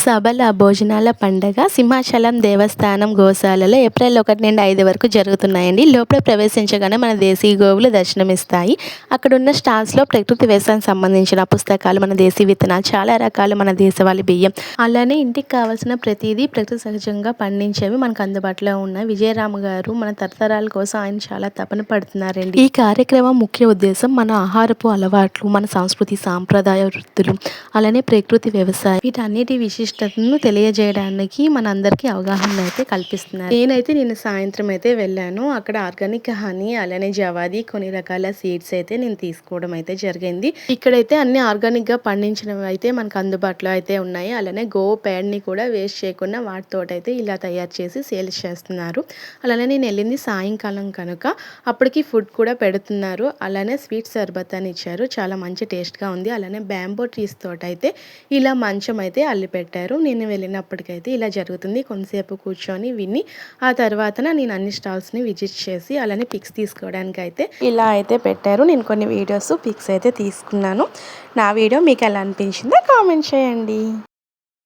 సభల, భోజనాల పండగ సింహాచలం దేవస్థానం గోశాలలో ఏప్రిల్ 1 నుండి 5 వరకు జరుగుతున్నాయండి. లోపల ప్రవేశించగానే మన దేశీయ గోవులు దర్శనమిస్తాయి. అక్కడున్న స్టాల్స్‌లో ప్రకృతి వ్యవసాయం సంబంధించిన పుస్తకాలు, మన దేశీ విత్తనాలు, చాలా రకాలు మన దేశవాళీ బియ్యం, అలానే ఇంటికి కావాల్సిన ప్రతీదీ ప్రకృతి సహజంగా పండించేవి మనకు అందుబాటులో ఉన్నాయి. విజయరామ గారు మన తరతరాల కోసం ఆయన చాలా తపన పడుతున్నారండి. ఈ కార్యక్రమం ముఖ్య ఉద్దేశం మన ఆహారపు అలవాట్లు, మన సంస్కృతి, సాంప్రదాయ వృత్తులు, అలానే ప్రకృతి వ్యవసాయం వీటన్నిటి విశిష్టతను తెలియజేయడానికి మనందరికీ అవగాహన అయితే కల్పిస్తున్నారు. నేనైతే నిన్న సాయంత్రం అయితే వెళ్ళాను. అక్కడ ఆర్గానిక్ హనీ, అలానే జవాది, కొన్ని రకాల సీడ్స్ అయితే నేను తీసుకోవడం అయితే జరిగింది. ఇక్కడైతే అన్ని ఆర్గానిక్గా పండించినవి అయితే మనకు అందుబాటులో అయితే ఉన్నాయి. అలానే గో పేడని కూడా వేస్ట్ చేయకుండా వాటితోటైతే ఇలా తయారు చేసి సేల్స్ చేస్తున్నారు. అలానే నేను వెళ్ళింది సాయంకాలం కనుక అప్పటికి ఫుడ్ కూడా పెడుతున్నారు. అలానే స్వీట్ సర్బత్ అని ఇచ్చారు. చాలా మంచి టేస్ట్గా ఉంది. అలానే బ్యాంబో ట్రీస్ తోటైతే ఇలా మంచం అయితే అల్లి పెట్టారు. నేను వెళ్ళినప్పటికైతే ఇలా జరుగుతుంది. కొంతసేపు కూర్చొని విని ఆ తర్వాతన నేను అన్ని స్టాల్స్ని విజిట్ చేసి అలానే పిక్స్ తీసుకోవడానికి అయితే ఇలా అయితే పెట్టారు. నేను కొన్ని వీడియోస్, పిక్స్ అయితే తీసుకున్నాను. నా వీడియో మీకు ఎలా అనిపించిందో కామెంట్ చేయండి.